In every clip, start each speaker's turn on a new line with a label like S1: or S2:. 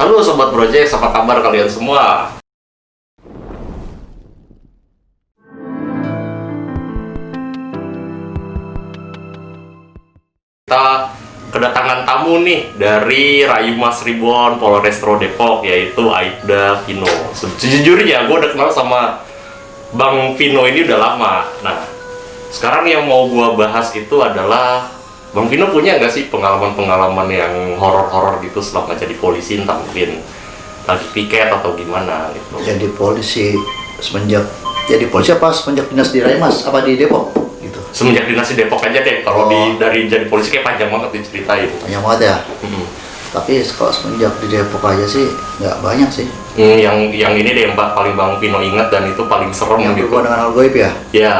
S1: Halo Sobat Project, apa kabar kalian semua? Kita kedatangan tamu nih dari Rayumas Reborn Polrestro Depok, yaitu Aibda Vino. Sejujurnya gue udah kenal sama Bang Vino ini udah lama. Nah, sekarang yang mau gue bahas itu adalah Bang Vino punya nggak sih pengalaman-pengalaman yang horor-horor gitu selama jadi polisi, entah mungkin lagi piket atau gimana gitu?
S2: Jadi polisi semenjak jadi polisi apa semenjak dinas di Rayumas apa di Depok gitu?
S1: Semenjak dinas di Depok aja deh. Kalau dari jadi polisi kayak panjang banget diceritain.
S2: Panjang banget ya. Tapi kalau semenjak di Depok aja sih nggak banyak sih.
S1: Yang ini deh yang paling Bang Vino ingat dan itu paling serem
S2: Yang
S1: gitu.
S2: berhubungan dengan hal gaib ya?
S1: Ya.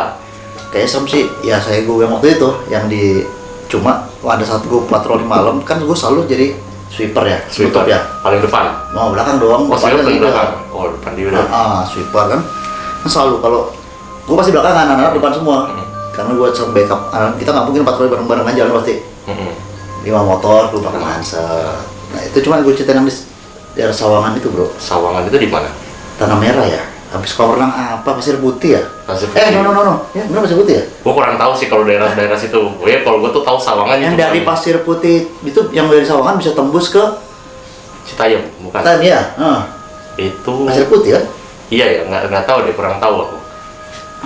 S2: Kayak serem sih. Ya saya gue yang waktu itu yang di cuma ada saat gue patroli malam kan gue selalu jadi sweeper ya,
S1: Sweeper
S2: ya.
S1: paling depan.
S2: Mau belakang doang.
S1: Oh, sweeper paling
S2: depannya
S1: belakang. Oh, depan dia udah.
S2: Sweeper kan selalu kalau gue pasti belakangan, anak-anak depan semua. Karena gue sering backup, kita nggak mungkin patroli bareng-bareng aja kan pasti. 5 motor, gue belakangan. Nah itu cuma gue ceritain yang di daerah Sawangan itu bro.
S1: Sawangan itu di mana?
S2: Tanah Merah ya. Habis kolam renang apa? Pasir Putih ya?
S1: Pasir Putih.
S2: No. Ya benar Pasir Putih ya?
S1: Gue kurang tahu sih kalau daerah-daerah situ. Ya kalau gue tuh tahu Sawangan
S2: Yang
S1: itu
S2: dari Pasir Putih itu yang dari Sawangan bisa tembus ke
S1: Citayam, bukan?
S2: Tan ya?
S1: Itu
S2: Pasir Putih kan?
S1: iya ya, nggak tahu deh, kurang tahu aku.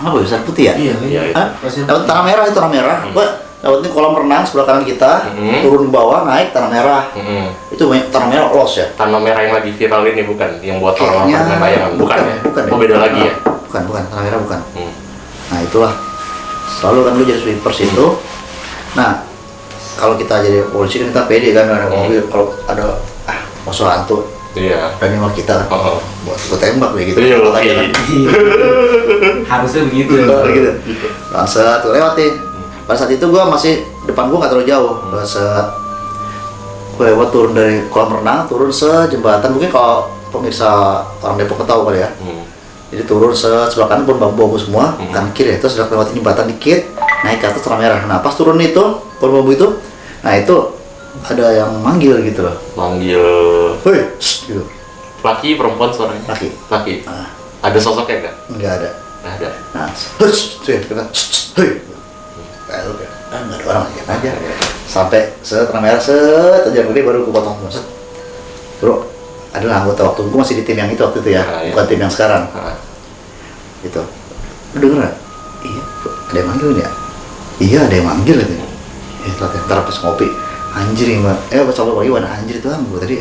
S2: Apa Pasir Putih ya?
S1: Iya itu.
S2: Dapat Tanah Merah itu Tanah Merah. Gua dapat ini kolam renang sebelah kanan kita, turun ke bawah naik Tanah Merah. Itu Tanah Merah los ya.
S1: Tanah Merah yang lagi viral ini bukan? Yang buat orang
S2: Kayaknya
S1: main layangan, bukan ya?
S2: bukan
S1: Oh, beda lagi ya?
S2: Bukan, Tanah Merah bukan. Nah itulah, selalu kan lu jadi sweeper situ. Nah, kalau kita jadi polisi kan kita pede kan, ada mobil, kalau ada musuh hantu,
S1: Iya.
S2: dan nembak kita, buat gue tembak kayak gitu.
S1: Iya,
S2: Kalau aja
S1: iya.
S2: kan.
S3: Harusnya begitu.
S2: Gitu. Langsung tuh lewatin. Pada saat itu gua masih depan gua nggak terlalu jauh. Gue lewat turun dari kolam renang, turun sejembatan. Mungkin kalau pemirsa orang Depok tahu kali ya. Jadi turun sebelah kanan pun bambu semua, kan kiri itu sudah lewat jembatan dikit, naik ke atas Tanah Merah. Nah pas turun itu, pohon bambu itu, nah itu ada yang manggil gitu loh.
S1: Manggil.
S2: Hoi, gitu.
S1: Laki, perempuan suaranya?
S2: Laki.
S1: Laki. Ada sosoknya nggak?
S2: Nggak ada.
S1: Nggak ada.
S2: Nah, hush, tuh ya, kita, hoi. Kayak udah, nggak ada orang aja. Sampai Tanah Merah aja gede baru gue potong set. Bro, adalah anggota waktu gue masih di tim yang itu waktu itu ya, bukan tim yang sekarang. Gitu. Lu denger nggak? Iya, bro, ada yang manggil ya? Iya, ada yang manggil gitu. Ntar pas ngopi, anjir Iwan. Pas ngobrol lagi Iwan, anjir itu kan gue tadi.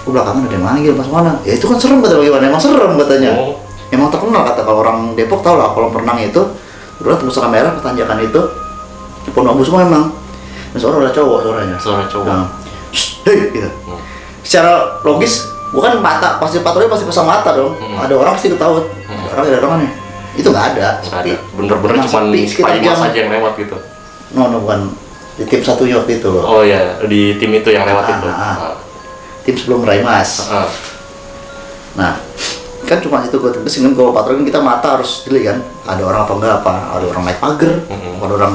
S2: Gue belakangan ada yang manggil pas mana? Ya itu kan serem kata Iwan, emang serem katanya. Emang terkenal kata kalau orang Depok tau lah kolam renang itu. Udah tembus Tanah Merah, tanjakan itu. Pohon bambu semua emang. Dan suara udah cowok suaranya.
S1: Suara cowok.
S2: Nah, hei gitu. Secara logis, bukan mata pasti patroli pasti pasang mata dong. Ada orang pasti ketahuan. Ada orang nih. Itu nggak ada.
S1: Ada. Bener-bener cuma Rayumas aja yang lewat gitu.
S2: No, bukan di tim satunya waktu itu loh.
S1: Oh ya, di tim itu yang lewat itu.
S2: Tim sebelum Rayumas. Nah, kan cuma itu gue tegas dengan gue patroli kita mata harus jeli kan. Ada orang apa enggak apa? Ada orang naik pagar, ada orang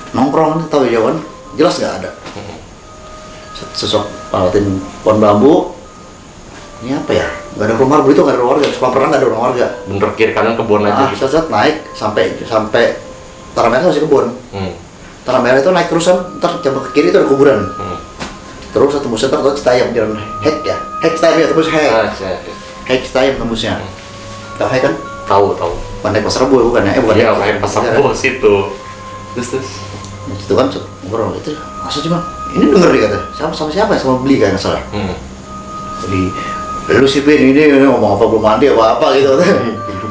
S2: nongkrong tahu ya kan. Jelas nggak ada. Sosok lewatin pohon bambu. Ini apa ya? Nggak ada rumah itu, nggak ada warga. Cuma pernah nggak ada rumah warga.
S1: Bener kiri kanan kebun aja.
S2: Set naik sampai Tanah Merah masih kebun. Tanah Merah itu naik terusan, ntar cabang ke kiri itu ada kuburan. Terus satu tembusnya ntar Citayam jalan Hek ya. Hek Citayam ya tembus Hek. Hek Citayam tembusnya. Tahu Hek kan?
S1: Tahu.
S2: Pandai Pasar Rebo bukan ya? Bukan
S1: Iya,
S2: ya?
S1: kayak Pasar Rebo situ. Terus.
S2: Itu kan ngobrol itu masa cuma ini denger dia kata sama siapa ya sama beli kan salah beli lu sih Pin ini ngomong apa belum mandi apa gitu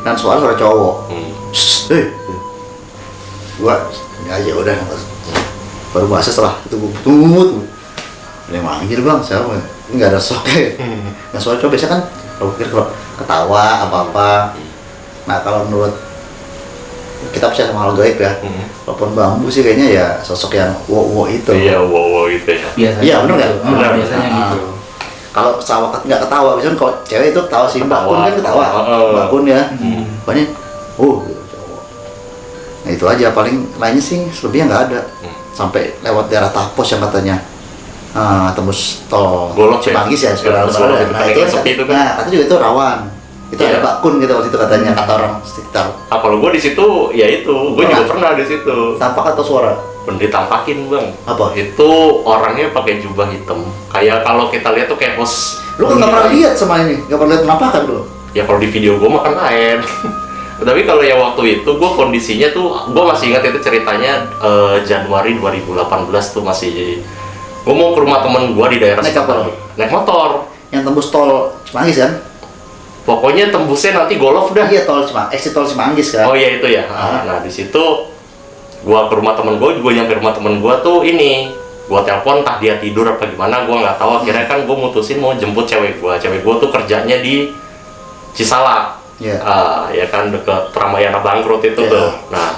S2: dan suara cowok gua ini aja udah baru bahasa setelah itu gua tunggu ada yang manggil bang siapa nggak ada soknya nah suara cowok biasa kan kalau pikir kalau ketawa apa nah kalau menurut kita percaya sama hal gaib ya. Pohon bambu sih kayaknya ya sosok yang wow itu.
S1: Iya, wow itu ya.
S3: Biasanya.
S2: Iya, benar nggak?
S3: Benar, biasanya gitu.
S2: Kalau sawakat nggak ketawa, misalnya kalau cewek itu ketawa sih, Mbak Kun kan ketawa. Mbak Kun ya. Pokoknya gitu cowok. Nah, itu aja paling lainnya sih selebihnya nggak ada. Sampai lewat daerah Tapos yang katanya tembus tol
S1: Golok ya?
S2: Cimanggis ya,
S1: Ya, tembus Golok itu
S2: nah
S1: kan
S2: itu
S1: yang sepi itu kan.
S2: nah katanya juga itu rawan, itu
S1: Iya.
S2: ada bakun gitu waktu itu katanya kata orang sekitar.
S1: Ah, kalau gue di situ ya itu, gue juga pernah di situ.
S2: Tampak atau suara?
S1: Ditampakin bang.
S2: Apa?
S1: Itu orangnya pakai jubah hitam. Kayak kalau kita lihat tuh kayak host.
S2: Lu kan nggak pernah lihat sama ini, nggak pernah lihat penampakan lu?
S1: Ya kalau di video gue makan lain. Tapi kalau yang waktu itu gue kondisinya tuh, gue masih ingat itu ceritanya Januari 2018 tuh masih. Gue mau ke rumah temen gue di daerah
S2: Naik apa?
S1: Sukabumi. Naik motor.
S2: Yang tembus tol Cimanggis kan?
S1: Pokoknya tembusnya nanti Golf dah.
S2: Iya, exit tol Cimanggis kan?
S1: Oh iya itu ya. Nah di situ gua ke rumah temen gua, juga nyampe rumah temen gua tuh ini. Gua telepon entah dia tidur apa gimana, gua nggak tahu. Akhirnya kan gua mutusin mau jemput cewek gua. Cewek gua tuh kerjanya di Cisalak.
S2: Iya.
S1: Ya kan deket Ramayana Bangkrut itu
S2: Iya.
S1: tuh. Nah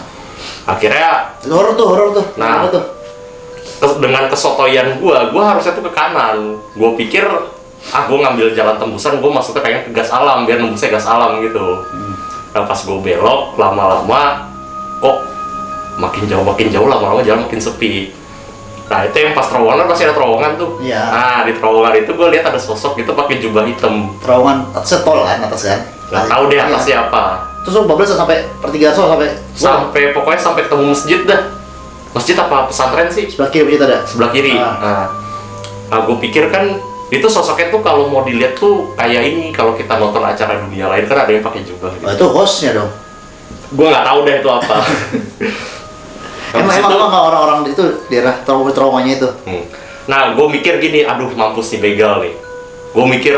S1: akhirnya
S2: Horor tuh.
S1: Nah.
S2: Apa tuh?
S1: dengan kesotoyan gua harusnya tuh ke kanan. Gua pikir gua ngambil jalan tembusan, gua maksudnya pengen ke gas alam biar nembusnya gas alam gitu. Nah pas gua belok lama-lama kok makin jauh lama-lama jalan makin sepi. Nah itu yang pas terowongan pasti ada terowongan tuh.
S2: Iya.
S1: Nah di terowongan itu gua lihat ada sosok itu pakai jubah hitam.
S2: Terowongan atasnya tol kan, atas kan?
S1: Nggak tahu deh
S2: Iya.
S1: atasnya apa.
S2: Terus lu bablas sampai pertigaan tol sampai
S1: Pokoknya sampai ketemu masjid dah. Masjid apa pesantren sih?
S2: sebelah kiri begitu ada.
S1: Sebelah kiri. Nah, gue pikir kan itu sosoknya tuh kalau mau dilihat tuh kayak ini kalau kita nonton acara dunia lain kan ada yang pakai jubah gitu.
S2: Oh, itu hostnya dong.
S1: Gue nggak tahu deh itu apa.
S2: Emang orang-orang itu daerah terowongannya itu.
S1: Nah, gue mikir gini, aduh mampus nih begal nih. Gue mikir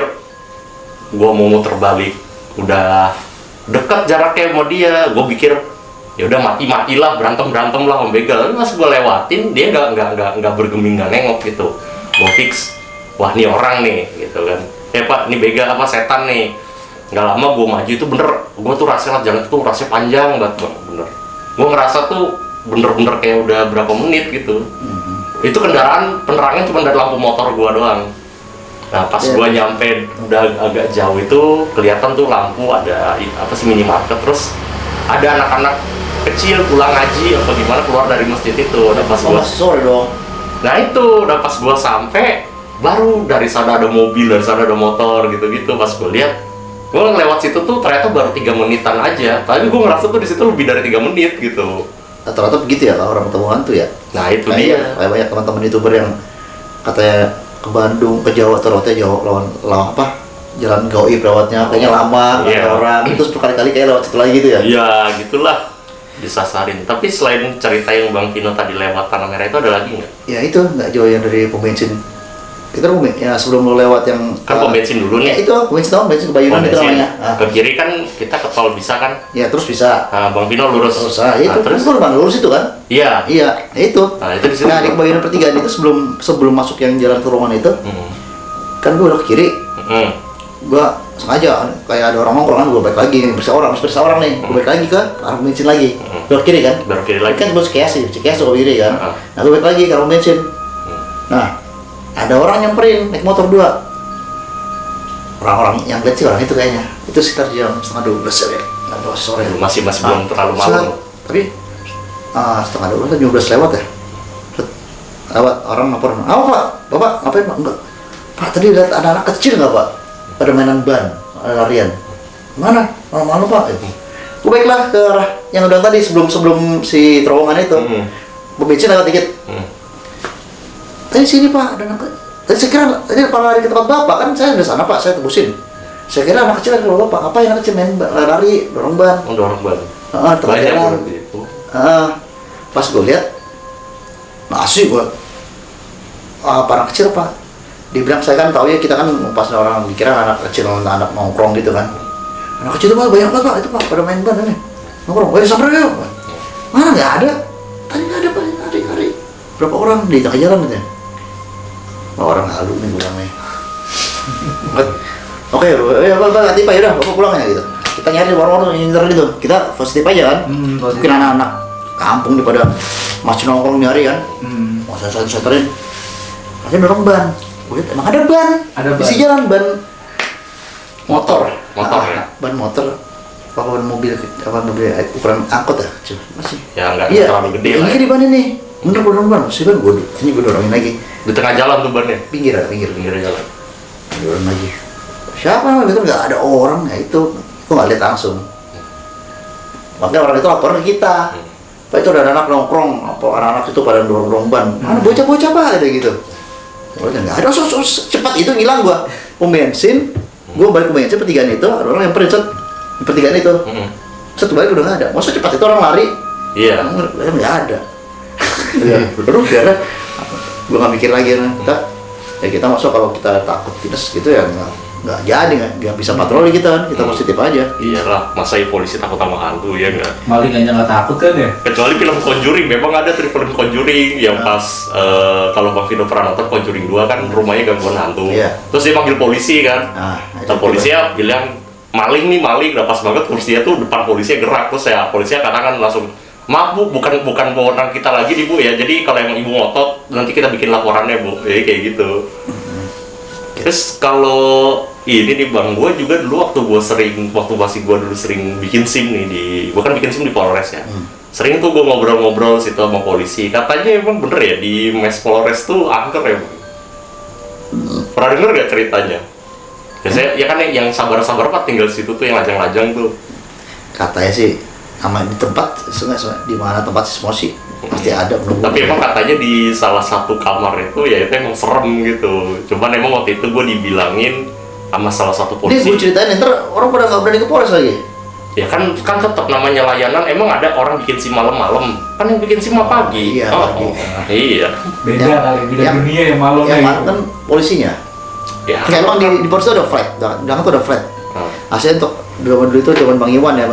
S1: gue mau muter balik, udah dekat jaraknya sama dia. Gue pikir ya udah mati-matilah, berantem lah sama begal. Tapi pas gue lewatin dia nggak bergeming, nggak nengok gitu. Gue fix, wah ini orang nih gitu kan. Pak, ini begal apa setan nih. Nggak lama gue maju itu bener, gue tuh rasanya jalan itu rasanya panjang banget bang, bener. Gue ngerasa tuh bener-bener kayak udah berapa menit gitu. Itu kendaraan penerangan cuma dari lampu motor gue doang. Nah pas gue nyampe udah agak jauh itu kelihatan tuh lampu ada apa sih minimarket, terus ada anak-anak kecil pulang ngaji apa gimana keluar dari masjid itu. Udah pas gua
S2: sore dong.
S1: Nah itu udah pas gua sampai baru dari sana ada mobil, dari sana ada motor gitu-gitu. Pas gua lihat, gua ngelewat situ tuh ternyata baru 3 menitan aja. Tapi gua ngerasa tuh di situ lebih dari 3 menit gitu.
S2: Rata-rata begitu ya kalau orang ketemu hantu ya.
S1: Nah itu
S2: Kayak
S1: dia.
S2: banyak teman-teman YouTuber yang katanya ke Bandung, ke Jawa, terlewatnya Jawa lawan apa? Jalan gaib lewatnya, kayaknya lama, nggak
S1: Iya.
S2: ada orang. Terus berkali-kali kayak lewat situ lagi gitu ya.
S1: Iya gitulah disasarin. Tapi selain cerita yang Bang Vino tadi lewat Tanah Merah itu ada lagi nggak?
S2: Ya itu nggak jauh yang dari pom bensin. Itu kan ya sebelum lo lewat yang
S1: Kan pom bensin dulu
S2: Ya
S1: nih.
S2: itu pom bensin, bensin kebayunan itu namanya.
S1: Ke kiri kan kita ke tol bisa kan?
S2: Ya terus bisa.
S1: Nah, Bang Vino lurus.
S2: Terus itu
S1: terus
S2: kan baru lurus itu kan?
S1: iya.
S2: Iya, itu.
S1: Nah, itu di situ.
S2: Nah, di kebayunan pertigaan itu sebelum masuk yang jalan ke ruangan itu, kan gue udah ke kiri, gue sengaja kayak ada orang nongkrong kan, gue balik lagi bersama orang nih, gue balik lagi ke arah bensin lagi, belok kiri kan?
S1: Belok kiri lagi.
S2: Kan gue Cikeas tuh ke kiri kan? Nah, gue balik lagi ke arah bensin. Nah, ada orang nyamperin naik motor 2. Orang-orang yang lihat sih orang itu kayaknya, itu sekitar jam 11:30 ya, 12 sore.
S1: Masih belum terlalu malam.
S2: Tapi setengah 12 jam 12 lewat ya. Lewat orang lapor, Pak, Bapak ngapain Pak? Enggak. Pak, tadi lihat ada anak kecil nggak Pak? Pada mainan ban, ada larian. Mana? Malu-malu Pak. Gue baiklah ke arah yang udah tadi sebelum si terowongan itu. Gue bensin lewat dikit. Tadi sini Pak, ada anak kecil. Tadi saya kira tadi Pak lari ke tempat Bapak, kan saya udah sana Pak, saya tebusin. Saya kira anak kecil lari ke Bapak, apa yang anak kecil main lari, dorong ban.
S1: Dorong ban.
S2: Tengah
S1: Banyak
S2: jalan.
S1: berarti itu.
S2: Pas gue lihat, masih gue anak kecil Pak. Dibilang saya kan tahu ya, kita kan pas orang pikiran anak kecil, anak nongkrong gitu kan. Anak kecil itu Pak, banyak banget Pak, itu Pak, pada main ban ini. Nongkrong, sampai yuk. Mana nggak ada? Tadi nggak ada Pak, hari. Berapa orang di tengah jalan gitu ya? Orang halu nih pulangnya. Oke, ya Pak, ganti Pak, yaudah, Bapak pulang ya gitu. Kita nyari di warung-warung yang ntar gitu. Kita positif aja kan.
S3: Positif.
S2: Mungkin anak-anak kampung di pada masih nongkrong nyari kan. Mau saya seterin. Masih dorong ban. Gue liat emang ada ban.
S3: Ada ban.
S2: Isi jalan ban motor.
S1: Motor ya?
S2: Ban motor. Apa ban mobil ukuran angkot ya? Coba masih.
S1: Ya nggak
S2: Iya.
S1: terlalu gede
S2: Ini
S1: lah.
S2: kan di ban ini. Bener Bang, si Ban gue dorongin lagi.
S1: Di tengah jalan tuh bannya.
S2: Pinggir
S1: Pinggir jalan.
S2: dorong lagi. Siapa? Itu nggak ada orang ya itu nggak lihat langsung. Makanya orang itu lapor ke kita. Pak itu ada anak nongkrong, apa anak-anak itu pada dorong ban. Mana bocah-bocah Pak ada gitu. Orang nggak ada, cepat itu ngilang gua. Pom bensin, gua balik ke bensin pertigaan itu, ada orang yang pencet di pertigaan itu. Satu balik udah nggak ada. Masa cepat itu orang lari?
S1: Iya.
S2: Nggak ada. Terus ya, gua nggak mikir lagi kita masuk kalau kita takut minus gitu ya nggak jadi nggak bisa patroli kita kita positif aja.
S1: Iyalah, masa polisi takut sama hantu ya nggak?
S3: Maling aja nggak takut kan ya?
S1: Kecuali film Conjuring, memang ada film Conjuring yang pas kalau Bang Vino pernah nonton Conjuring 2 kan rumahnya gangguan hantu.
S2: Iya.
S1: Terus dia panggil polisi kan.
S2: Itu
S1: Polisi ya bilang maling, udah pas banget kursinya tuh depan polisinya gerak, terus ya polisinya katakan langsung maaf Bu, bukan wewenang kita lagi nih Bu ya. Jadi kalau emang Ibu ngotot nanti kita bikin laporannya Bu. Jadi kayak gitu. Terus kalau ini nih Bang, gue juga dulu waktu masih gue dulu sering bikin SIM nih gue kan bikin SIM di Polres ya. Sering tuh gue ngobrol-ngobrol situ sama polisi. Katanya emang bener ya di mes Polres tuh angker ya Bang. Pernah denger gak ceritanya? Biasanya ya kan yang sabar-sabar Pak tinggal situ tuh yang lajang-lajang tuh.
S2: Katanya sih sama di tempat di mana tempat sismosi pasti ada belum.
S1: Tapi emang katanya di salah satu kamar itu ya itu emang serem gitu. Cuman emang waktu itu gue dibilangin sama salah satu polisi.
S2: Ini gue ceritain ntar orang pada nggak berani ke Polres lagi.
S1: Ya kan tetap namanya layanan, emang ada orang bikin SIM malam-malam. Kan yang bikin SIM pagi.
S2: Iya, pagi.
S1: Iya.
S3: Beda kali, beda dunia yang malam
S2: Yang
S3: ya.
S2: malam kan polisinya.
S1: Ya.
S2: Kayak emang di Polres itu ada flat, belakang tuh ada flat. Aslinya untuk dulu itu zaman Bang Iwan ya,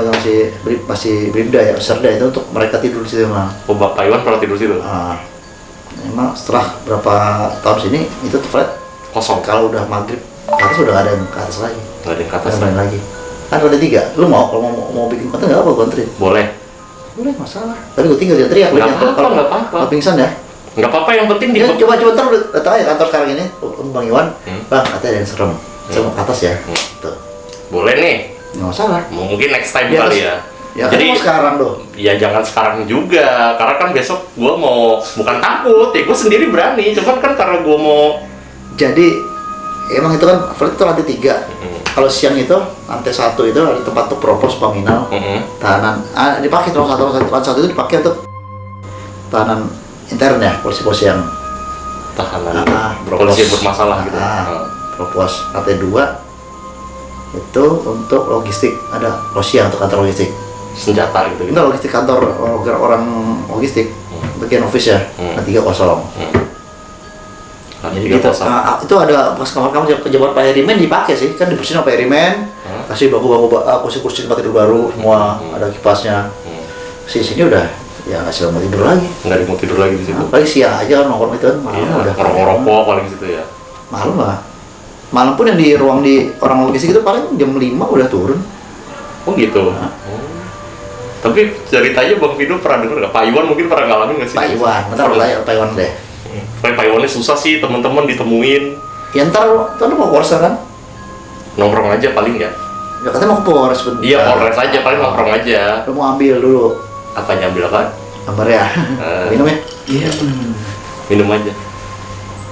S2: masih Bribda ya, Serda itu untuk mereka tidur di situ mah.
S1: Oh, Bapak Iwan pernah tidur situ?
S2: Emang setelah berapa tahun sini itu tuh flat
S1: Kosong.
S2: kalau udah maghrib ke atas udah nggak ada yang ke atas lagi.
S1: Nggak ada yang ke atas.
S2: Nggak ada lagi. Kan ada 3. Lu kalau mau bikin konten nggak apa gue anterin.
S1: Boleh.
S2: Boleh, masalah. Tapi gue tinggal dia teriak.
S1: Nggak apa-apa.
S2: Kalau pingsan ya.
S1: Nggak apa-apa, yang penting di.
S2: Ya, coba ntar datang aja kantor sekarang ini, Bang Iwan. Bang, katanya ada yang serem. Saya mau ke atas ya. Tuh.
S1: Boleh nih.
S2: Nggak masalah.
S1: Mungkin next time
S2: Ya,
S1: kali ya.
S2: Ya,
S1: Jadi
S2: kan mau sekarang dong.
S1: ya jangan sekarang juga, karena kan besok gue mau bukan takut, ya gue sendiri berani. Cuman kan karena gue mau.
S2: Jadi emang itu kan flat itu lantai 3. Kalau siang itu lantai 1 itu ada tempat untuk propos paminal, tahanan. Dipakai lantai 1 itu dipakai untuk tahanan intern ya, polisi-polisi yang
S1: tahanan polisi yang bermasalah gitu.
S2: Propos. Lantai 2 itu untuk logistik, ada Rosia untuk kantor logistik.
S1: Senjata gitu.
S2: Enggak, logistik kantor orang logistik, bagian office ya. Lantai 3 kosong. Jadi gitu. Itu ada bekas kamar-kamar pejabat Pak Herimen dipakai sih, kan dibersihin sama Pak Herimen. Kasih bangku-bangku, kursi-kursi tempat tidur baru, semua ada kipasnya. Sini udah ya nggak sih mau tidur lagi.
S1: Nggak mau tidur lagi di situ.
S2: Paling siang aja kan nongkrong itu kan malam udah.
S1: Ngerokok paling situ ya.
S2: Malam lah. Malam pun yang di ruang di orang logistik itu paling jam 5 udah turun.
S1: Oh gitu. Tapi ceritanya Bang Vino pernah denger nggak? Pak Iwan mungkin pernah ngalamin nggak sih?
S2: Pak Iwan, bentar Pak Iwan deh.
S1: Pak Iwannya susah sih teman-teman ditemuin.
S2: Ya ntar mau Polres kan?
S1: Nongkrong aja paling ya.
S2: Ya katanya mau ke Polres bentar.
S1: Iya Polres aja paling nongkrong aja.
S2: Lu mau ambil dulu.
S1: Apa nyambil apa?
S2: Gambar ya. Minum ya?
S3: Iya.
S1: Minum aja.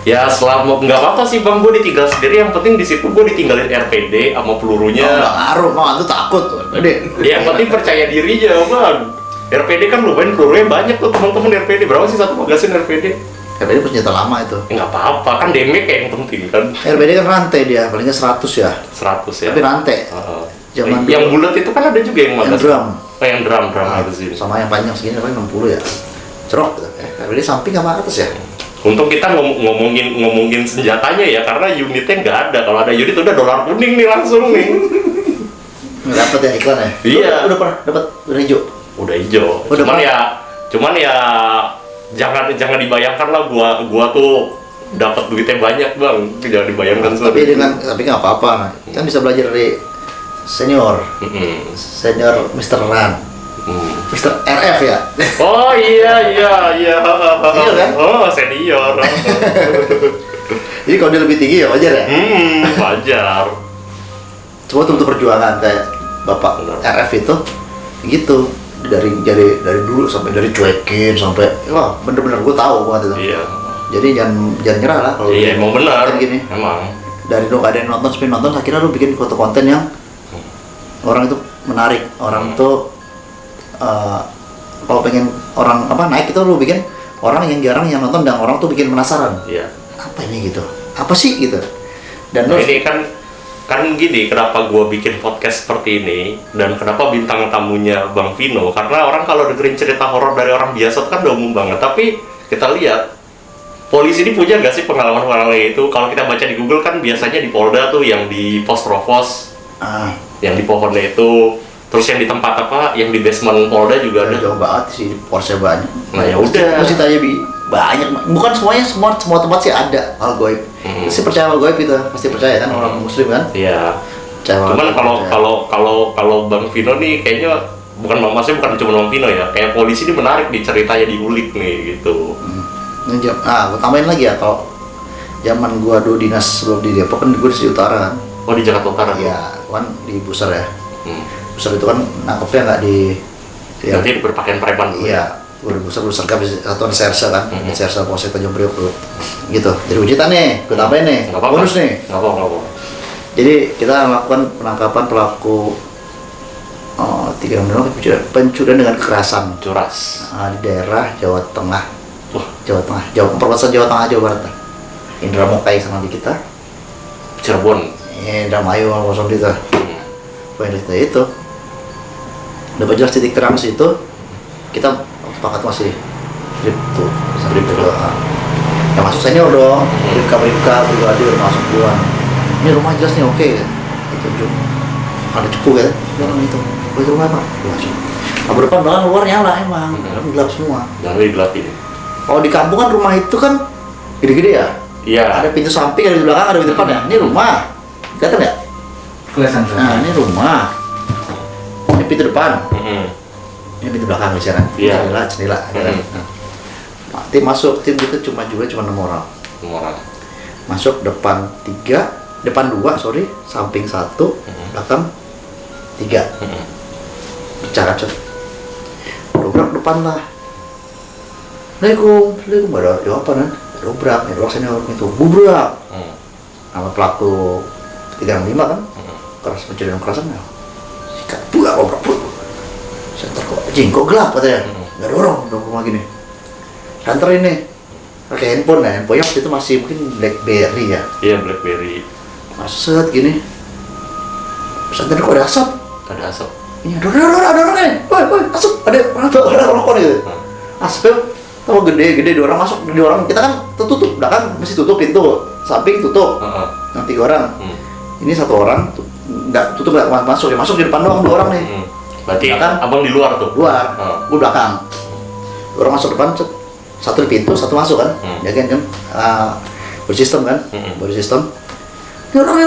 S1: Ya selama nggak apa-apa sih Bang, gue ditinggal sendiri, yang penting di situ gue ditinggalin RPD sama pelurunya.
S2: Nggak ngaruh, mau tuh takut RPD.
S1: Ya, yang penting percaya diri aja Bang. RPD kan lumayan, pelurunya banyak tuh teman-teman RPD. Berapa sih satu magasin RPD?
S2: RPD punya senjata lama itu.
S1: Ya nggak apa-apa, kan damage kayak yang penting kan.
S2: RPD kan rantai dia, palingnya 100 ya.
S1: 100 ya.
S2: Tapi rantai. Zaman
S1: yang bulat itu kan ada juga yang magasin.
S2: drum.
S1: Oh, yang drum magasin.
S2: Sama yang panjang segini paling 60 ya. Cerok gitu. RPD samping sama atas ya.
S1: Untung kita ngomongin senjatanya ya, karena unitnya nggak ada. Kalau ada unit udah dolar kuning nih langsung nih.
S2: Nggak dapet ya iklan ya?
S1: Iya.
S2: Udah pernah dapat udah hijau.
S1: Udah hijau. Cuman ya jangan dibayangkan lah gua tuh dapat duitnya banyak Bang. Jangan dibayangkan.
S2: Tapi nggak apa-apa. Kan bisa belajar dari senior. Senior Mr. Ran. Mr. RF ya?
S1: Oh iya.
S2: Senior kan?
S1: Oh senior.
S2: Jadi kalau dia lebih tinggi ya wajar ya?
S1: Wajar.
S2: Cuma untuk perjuangan kayak Bapak RF itu gitu. dari dulu sampai dari cuekin sampai wah bener-bener gue tahu banget itu.
S1: Iya.
S2: Jadi jangan nyerah lah kalau
S1: Iya, emang benar.
S2: gini.
S1: Emang.
S2: Dari lu gak ada yang nonton, sampai nonton akhirnya lu bikin foto konten yang orang itu menarik, orang tuh kalau pengen orang naik itu lu bikin orang yang jarang yang nonton dan orang tuh bikin penasaran.
S1: Iya.
S2: Apa ini gitu? Apa sih gitu? Dan
S1: Nah,
S2: lu
S1: ini kan gini, kenapa gue bikin podcast seperti ini dan kenapa bintang tamunya Bang Vino, karena orang kalau dengerin cerita horor dari orang biasa itu kan udah umum banget, tapi kita lihat polisi ini punya nggak sih pengalaman-pengalaman itu? Kalau kita baca di Google kan biasanya di Polda tuh yang di pos provos, yang di pohonnya itu, terus yang di tempat apa, yang di basement Polda juga ada.
S2: jauh banget sih, Porsche banyak.
S1: Nah, ya udah.
S2: Mesti tanya banyak, bukan semuanya, semua tempat sih ada hal goib. Pasti percaya hal goib itu, pasti percaya kan orang Muslim kan?
S1: Iya.
S2: Percaya hal
S1: Cuman
S2: goib,
S1: kalau Bang Vino nih kayaknya maksudnya bukan cuma Bang Vino ya, kayak polisi ini menarik di ceritanya diulik nih gitu.
S2: gue tambahin lagi ya, kalau zaman gua dulu dinas sebelum di Depok kan gua di utara kan.
S1: Oh, di Jakarta Utara tuh.
S2: Iya, kan di Buser ya.
S1: Hmm.
S2: Buser itu kan nangkepnya nggak di
S1: Berarti berpakaian preman dulu.
S2: iya, gua di Buser kan satuan serse kan,
S1: Mhm.
S2: serse Polsek Tanjung Priok dulu. Gitu. Jadi ujian nih, gua tambahin nih.
S1: Nggak apa-apa.
S2: Bonus nih.
S1: Nggak apa-apa.
S2: Jadi kita melakukan penangkapan pelaku 3 pencurian dengan kekerasan
S1: Curas.
S2: di daerah Jawa Tengah.
S1: Wah.
S2: Perbatasan Jawa Tengah Jawa Barat. Indra Mokai sama di kita.
S1: Cirebon.
S2: Indramayu sama kosong kita.
S1: Hmm.
S2: Poin kita itu. Dapat jelas titik terang situ. Kita sepakat masih strip tuh, strip itu. Yang masuk senior dong. Ripka brigadir masuk duluan. Ini rumah jelas nih, oke. Ditunjuk. Ada cepu kan? Orang itu. Oh, itu rumah apa? Masuk. Nah, depan belakang luar nyala emang. Dalam gelap semua.
S1: Jangan digelapin.
S2: Kalau di kampung kan rumah itu kan gede-gede ya.
S1: Iya.
S2: Ada pintu samping, ada di belakang, ada di depan ya. Ini rumah. Kelihatan ya?
S3: Kelihatan.
S2: Nah, ini rumah. Ini pintu depan.
S1: Mhm.
S2: Ini pintu belakang misalnya.
S1: Iya.
S2: Jendela.
S1: Mhm.
S2: Tim masuk, tim kita cuma 6 orang.
S1: Semua orang.
S2: Masuk depan 2, samping 1, belakang 3.
S1: Mhm.
S2: Bicara cet. Dobrak depan lah. Assalamualaikum, ada jawaban kan? Dobrak senior itu, bubrak.
S1: Mhm.
S2: Nama pelaku 365 kan?
S1: Mhm.
S2: Keras pencurian kerasan ya. Sikat buka obrak. Center kok gelap katanya. Nggak ada orang udah rumah gini. Center ini pakai handphone ya, handphone waktu itu masih mungkin BlackBerry ya.
S1: Iya, BlackBerry.
S2: Set gini. Center kok ada asap.
S1: Ada asap.
S2: Ini ada orang nih. Woi, asap. Ada orang rokok nih. Asapnya tahu gede dua orang masuk, dua orang kita kan tertutup, belakang masih tutup pintu, samping tutup.
S1: Heeh.
S2: Yang 3 orang. Ini 1 orang nggak tutup, nggak masuk di depan doang 2 orang nih.
S1: Berarti
S2: Belakang.
S1: abang di luar tuh.
S2: Luar,
S1: Heeh.
S2: gue belakang. 2 orang masuk depan, 1 di pintu, 1 masuk kan. Jagain kan, bersistem kan, bersistem. Ini orang,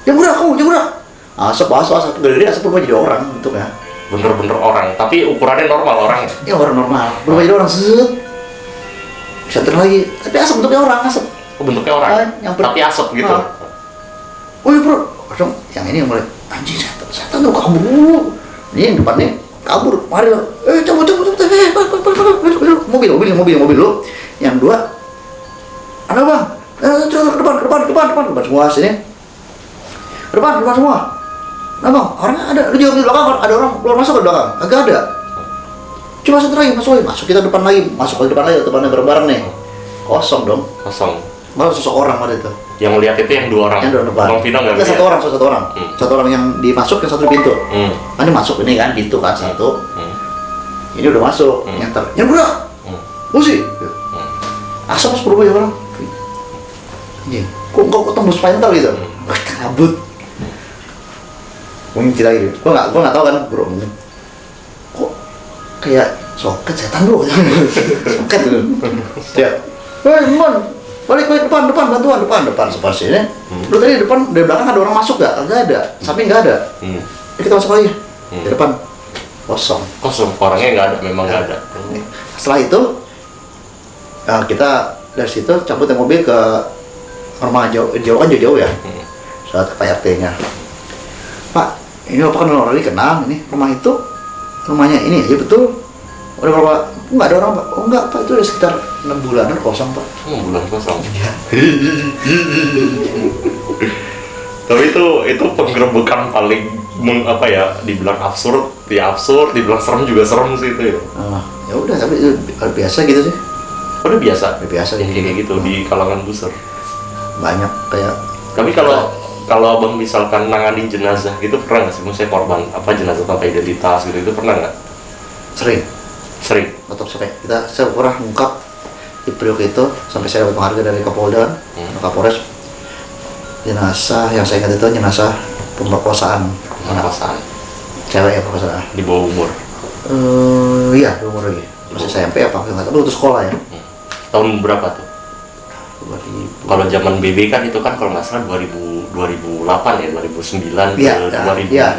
S2: yang udah. Asap gede asap berubah jadi orang gitu kan.
S1: Bener-bener orang, tapi ukurannya normal orangnya.
S2: Ini orang normal, berubah jadi orang set. Center lagi, tapi asap bentuknya orang, asap.
S1: Oh, bentuknya orang. Tapi asap gitu.
S2: Oh iya bro, langsung yang ini yang mulai anjing setan tuh kabur. Ini yang depannya kabur, mari lo. Cabut, mobil lu. Yang 2, ada bang, depan semua sini. Depan semua. Nah bang, orangnya ada, lu jawab di belakang, ada orang keluar masuk ke belakang, agak ada. Cuma satu lagi, masuk kita depan lagi, depannya bareng-bareng nih. Kosong dong,
S1: Kosong.
S2: malah sosok orang ada itu.
S1: Yang lihat itu yang 2 orang.
S2: Yang 2 depan.
S1: Bang Vino nggak
S2: Enggak,
S1: lihat.
S2: satu orang. Satu orang yang dimasuk, yang 1 di pintu. Kan dia masuk ini kan, pintu kan 1. Ini udah masuk, yang udah, busi. Asap pas berubah ya orang. Anjing, kok tembus pental gitu. Kabut. Mungkin kita gitu. Gua nggak tahu kan bro. Kok kayak soket setan bro. Soket gitu. Ya. Man, balik depan depan sebelah sini. Lu tadi depan dari belakang ada orang masuk nggak? Nggak ada. Samping nggak ada. Kita masuk lagi. Di depan kosong.
S1: Orangnya nggak ada, memang nggak ada.
S2: Setelah itu kita dari situ cabut yang mobil ke rumah jauh ya. Saat ke Pak RT-nya. Pak, ini Bapak kan orang ini kenal ini rumah itu rumahnya ini aja betul. Udah berapa? Nggak ada orang Pak. Oh enggak Pak, itu udah sekitar 6 bulanan kosong Pak.
S1: Bulan kosong.
S2: Iya.
S1: Tapi itu penggerebekan paling apa ya, dibilang absurd, dibilang serem juga serem sih itu ya.
S2: Ya udah, tapi itu biasa gitu sih.
S1: Udah biasa.
S2: Udah biasa
S1: yang kayak gitu di kalangan buser.
S2: Banyak kayak.
S1: Tapi kalau abang misalkan nanganin jenazah gitu pernah nggak sih? Maksudnya korban apa jenazah tanpa identitas gitu itu pernah nggak?
S2: Sering.
S1: Atau
S2: Sampai saya pernah ngungkap di periode itu sampai saya dapat penghargaan dari Kapolda, Kapolres. Jenazah yang saya ingat itu jenazah pemerkosaan. Cewek ya perkosaan.
S1: Di bawah umur.
S2: Iya, di umur lagi. Masih SMP apa? Nggak tahu, itu sekolah ya.
S1: Tahun berapa tuh?
S2: 2000.
S1: Kalau zaman BB kan itu kan kalau nggak salah 2008 ya, 2009 ke
S2: Iya,
S1: 2012.
S2: iya.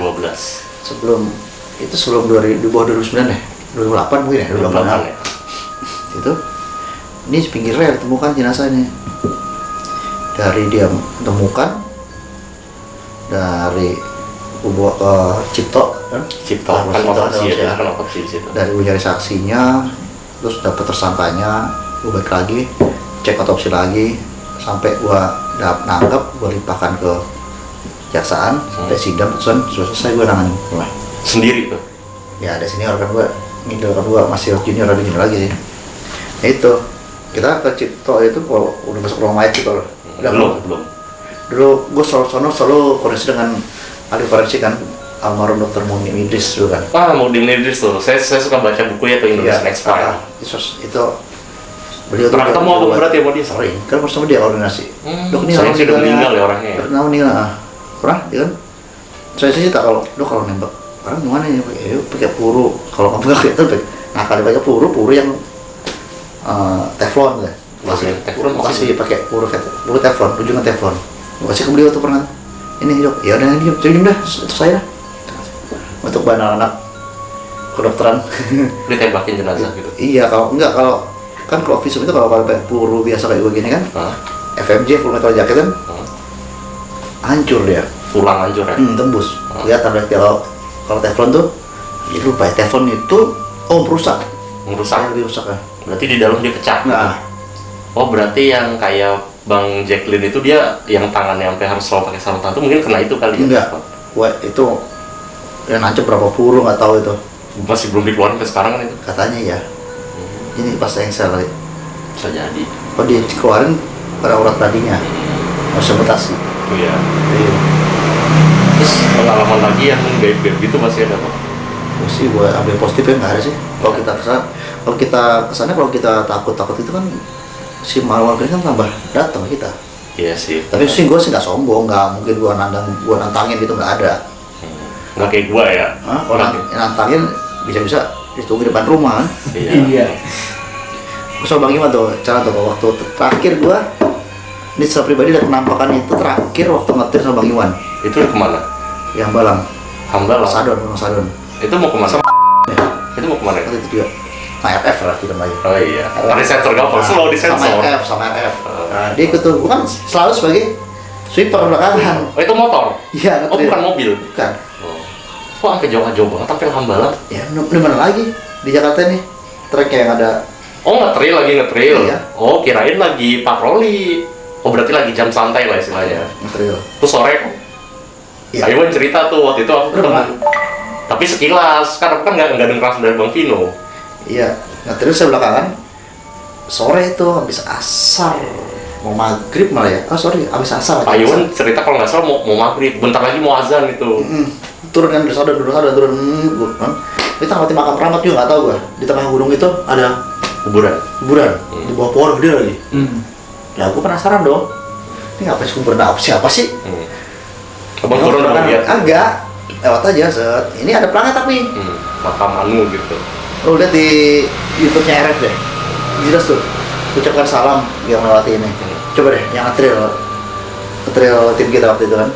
S2: Sebelum 2000, di bawah 2009 ya, 2008 mungkin ya,
S1: 2008 ya.
S2: Itu, ini di pinggir rel ditemukan jenazahnya. Dari dia temukan, dari bawa ke Cipto kan?
S1: Cipto kan otopsi ya, kan otopsi di situ.
S2: Dari gue cari saksinya, terus dapet tersangkanya, gue balik lagi, cek otopsi lagi, sampai gue nangkep, gue limpahkan ke jaksaan, sampai sidang, selesai gue nangani.
S1: Sendiri tuh?
S2: Ya ada senior kan gue, ngidol kan gue masih junior, ada junior lagi sih. Nah itu, kita ke Cipto itu kalau udah masuk ruang mayat itu,
S1: belum.
S2: Dulu gue selalu koneksi dengan ahli forensik kan, almarhum Dr. Munim Idris dulu kan.
S1: Munim Idris tuh, saya suka baca bukunya tuh Indonesian X-File.
S2: Itu beliau
S1: pernah ketemu apa berarti sama dia?
S2: Sering, kan bersama dia koordinasi.
S1: Dok ini orang sudah meninggal ya orangnya.
S2: Pernah meninggal, pernah dia kan. Saya cerita kalau nembak orang gimana ya, pakai peluru. Kalau kamu nggak itu, nah kali pakai peluru yang teflon kan. Masih pakai peluru teflon, ujungnya teflon. Kasih ke beliau tuh pernah. Ini dok, ya udah diam dah, untuk saya dah. Untuk anak-anak kedokteran.
S1: Ditembakin jenazah gitu?
S2: Iya, kalau kan kalau visum itu kalau pakai peluru biasa kayak begini kan, FMJ full metal jacket kan, hancur dia.
S1: Tulang hancur ya?
S2: Tembus. Kelihatan berarti kalau teflon tuh, ya lupa ya, teflon itu merusak. Lebih rusak ya.
S1: Berarti di dalam dia pecah.
S2: Nah.
S1: Oh berarti yang kayak Bang Jacqueline itu dia yang tangannya sampai harus selalu pakai sarung tangan itu mungkin kena itu kali ya?
S2: Enggak. Wah itu yang nancep berapa peluru nggak tahu itu.
S1: Masih belum dikeluarin sampai sekarang kan itu?
S2: Katanya ya. Ini pas engsel kali.
S1: Bisa jadi.
S2: Oh dikeluarin pada urat tadinya. Masih mutasi.
S1: Iya. Terus pengalaman lagi yang gaib-gaib gitu masih ada apa?
S2: Sih buat ambil positifnya nggak ada sih. Kalau kita kesana, kalau kita takut itu kan si malam ini kan tambah datang kita.
S1: Iya sih.
S2: Tapi sih gue sih nggak sombong, nggak mungkin gue nantangin gitu, nggak ada.
S1: Nggak kayak gue ya.
S2: Kalau nantangin bisa ditunggu di depan rumah kan.
S3: Iya.
S2: Soal Bang Iwan tuh cara tuh waktu terakhir gue ini secara pribadi dan penampakan itu terakhir waktu ngetir sama Bang Iwan.
S1: Itu kemana?
S2: Yang Balang.
S1: Hambalang.
S2: Sadon.
S1: Itu mau kemana? Itu mau kemana?
S2: Itu juga. Nah, RF lah film lagi.
S1: Oh iya. Ada sensor gampang, selalu disensor.
S2: Sama RF. Nah, dia ikut tuh, bukan selalu sebagai sweeper belakangan.
S1: Oh itu motor?
S2: Iya.
S1: Oh bukan mobil?
S2: Bukan.
S1: Oh. Kok sampai jauh banget, sampai Hambalang?
S2: Ya, di mana lagi? Di Jakarta nih, trek yang ada.
S1: Oh nge-trail?
S2: Iya.
S1: Oh kirain lagi patroli. Oh berarti lagi jam santai lah istilahnya.
S2: Nge-trail.
S1: Terus sore?
S2: Iya.
S1: Iwan cerita tuh waktu itu aku ketemu. Tapi sekilas, kan aku kan nggak denger langsung dari Bang Vino.
S2: Iya, nah terus saya belakangan sore itu habis asar mau maghrib malah ya, habis asar.
S1: Pak Iwan cerita kalau nggak salah mau maghrib, bentar lagi mau azan itu.
S2: Turun kan, turun. Kita nggak makam keramat juga nggak tahu gua. Di tengah gunung itu ada kuburan di bawah pohon gede lagi. Nah, gua penasaran dong. Ini ngapain kuburan siapa sih?
S1: Abang turun udah lihat?
S2: Agak lewat aja set. Ini ada pelanggan tapi.
S1: Makam anu gitu.
S2: Lu lihat di YouTube-nya RF deh. Jelas tuh. Ucapkan salam yang melewati ini. Coba deh yang nge-trail tim kita waktu itu kan.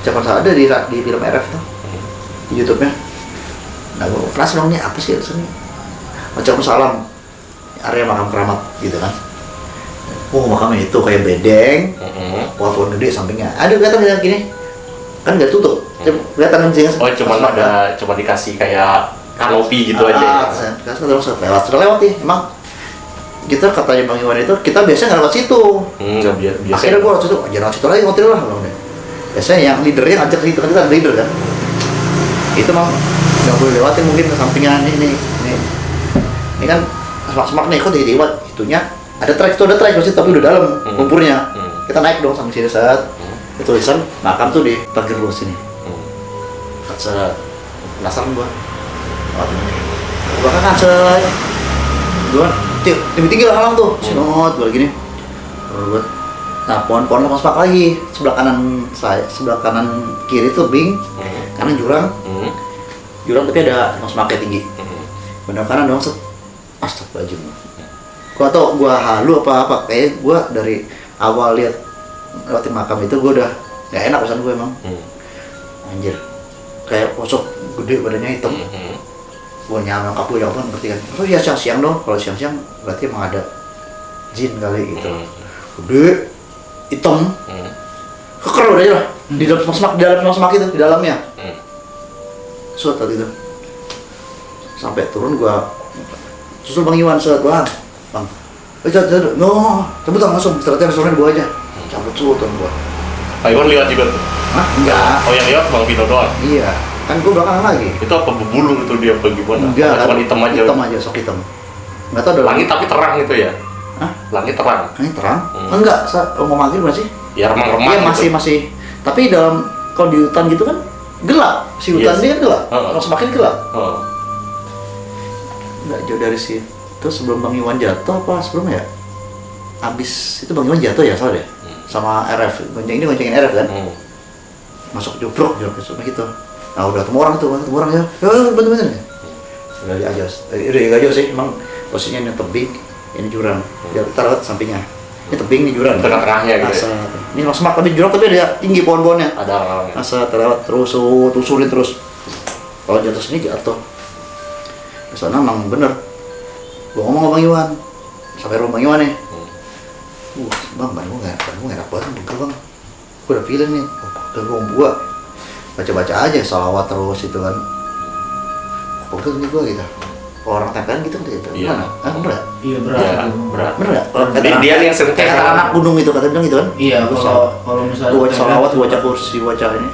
S2: Ucapkan salam ada di film RF tuh. Di YouTube-nya. Nah, gue penasaran nih apa sih sini? Ucapkan salam area makam keramat gitu kan. Oh, makamnya itu kayak bedeng. Pohon gede sampingnya. Ada kelihatan kayak gini. Kan nggak tutup. Kelihatan kan sih.
S1: Oh, cuma dikasih kayak kanopi gitu aja.
S2: Kita lewat, sudah lewat nih. Emang kita katanya Bang Iwan itu kita biasanya nggak lewat situ.
S1: Nggak biasa.
S2: Akhirnya gua lewat situ, jangan lewat situ lagi, ngobrol lah. Biasanya yang leadernya ngajak situ, kan kita ada leader kan. Itu mah nggak boleh lewatin, mungkin ke sampingan ini kan semak-semak nih, kok jadi lewat itunya ada trek pasti, tapi udah dalam lumpurnya. Kita naik dong sampai sini saat tulisan makam tuh di pagar luas sini. Saya penasaran gua. Gua kan gua tinggi lah halang tuh. Sinot gua gini. Nah, pohon-pohon lepas pak lagi sebelah kanan saya, sebelah kanan kiri tuh bing, kanan jurang. Jurang tapi ada lepas pakai tinggi. Benar kanan dong set. Astagfirullahaladzim. Gua tau gua halu apa kayak gua dari awal lihat lewatin makam itu gua udah nggak enak pesan gue emang. Anjir. Kayak sosok gede badannya hitam. Gua nyangka gue apa ngerti kan. Oh iya siang-siang dong. Kalau siang-siang berarti emang ada jin kali gitu. Gede hitam. Keker udah lah. Di dalam semak itu di dalamnya. Suat tadi itu. Sampai turun gua susul Bang Iwan set bang. No, cabut langsung. Ternyata restoran gua aja. Cabut surutan gua.
S1: Pak Iwan lihat juga tuh?
S2: Hah? Enggak.
S1: Oh yang lihat Bang Vino doang?
S2: Iya, kan gua belakangan lagi.
S1: Itu apa berbulu itu dia apa gimana?
S2: Enggak,
S1: cuma hitam aja?
S2: Hitam aja, sok hitam. Enggak tahu ada
S1: langit tapi terang gitu ya?
S2: Hah?
S1: Langit terang?
S2: Ini terang? Enggak, mau maghrib masih?
S1: Ya remang-remang
S2: Iya
S1: gitu?
S2: masih. Tapi dalam, kalau di hutan gitu kan gelap. Si hutan ini kan gelap, semakin gelap. Enggak jauh dari situ sebelum Bang Iwan jatuh apa sebelumnya ya? Abis itu Bang Iwan jatuh ya salah deh? Sama RF, goncengin RF kan? Masuk jobrok gitu. Nah udah ketemu orang ya. Bantu ya. Udah agak jauh sih, emang posisinya ini tebing, ini jurang. Ya kita lewat sampingnya. Ini tebing, ini jurang.
S1: Tengah-tengahnya gitu.
S2: Ini semak tapi jurang tapi ada tinggi pohon-pohonnya.
S1: Ada orang-orangnya.
S2: Masa terlewat terus, tusulin terus. Kalau jatuh sini jatuh. Di sana emang bener. Gua ngomong sama Bang Iwan, sampai rumah Bang Iwan nih. Bang gue enak banget, bener bang. Gue udah feeling nih, gua baca-baca aja salawat terus itu kan. Pokoknya nih gua gitu. Orang tempelan gitu kan gitu. Gimana? Bener ya?
S3: Iya berat.
S2: Bener ya?
S1: Dia yang sering
S2: kayak kata anak gunung itu kata bilang gitu kan?
S3: Iya, kalau misalnya
S2: gua baca salawat, gua baca kursi, baca ini.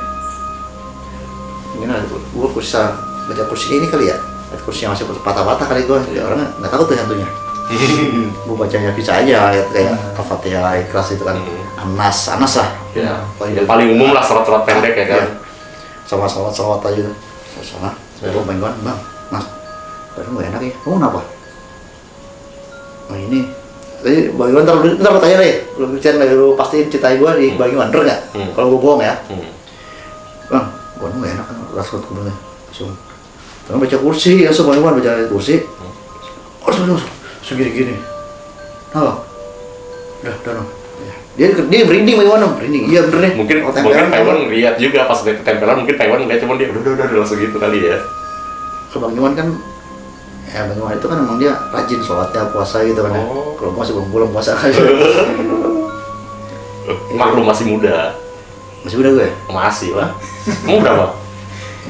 S2: Gimana? Gua baca kursi ini kali ya? Kursi yang masih patah-patah kali gua. Orangnya nggak tahu tuh hantunya. Gue bacanya bisa aja kayak Al-Fatihah, Ikhlas itu kan. Anas lah.
S1: Ya, yang paling umum lah surat-surat pendek ya kan.
S2: Sama salawat aja tuh. Sana. Gue Bang Iwan, Bang, Mas. Baru gak enak ya. Kamu kenapa? Oh ini. Tadi Bang Iwan ntar gue tanya deh. Lu pastiin citai gue di Bang Iwan, bener nggak? Kalau gue bohong ya. Bang, gue gak enak kan. Rasul kebenernya. Langsung. Terus baca kursi, langsung Bang Iwan baca kursi. Segini-gini. Udah no. Dia merinding Bang Iwan, merinding. Iya bener nih.
S1: Mungkin Pak Iwan ngeliat juga pas dia ketempelan, mungkin Pak Iwan ngeliat cuman dia udah langsung gitu kali ya.
S2: Ke Bang Iwan kan, Bang Iwan itu kan emang dia rajin sholatnya, puasa gitu kan ya. Kalau masih belum puasa kali.
S1: Maklum masih muda.
S2: Masih muda gue?
S1: Masih lah. Kamu berapa?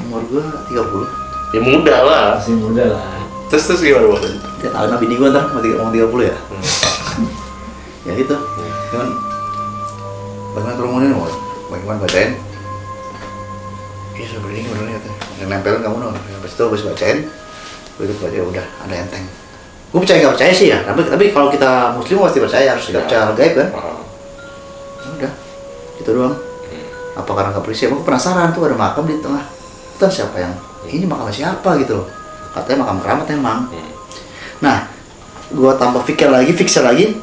S2: Umur gue 30.
S1: Ya muda lah.
S3: Masih muda lah.
S1: Terus gimana Bang?
S2: Ya tahun bini gue ntar, mau 30 ya? Ya gitu. Cuman bagaimana turun mau? Bagaimana bacain? Iya sudah berdiri bener katanya. Yang nempelin kamu dong. Habis itu gue bacain. Gue ikut baca, udah ada enteng. Gue percaya nggak percaya sih ya. Tapi kalau kita muslim pasti percaya, harus percaya gaib kan? Udah, gitu doang. Apa karena nggak percaya? Gue penasaran tuh ada makam di tengah. Itu siapa yang? Ini makamnya siapa gitu loh? Katanya makam keramat emang. Nah, gua tambah fixer lagi,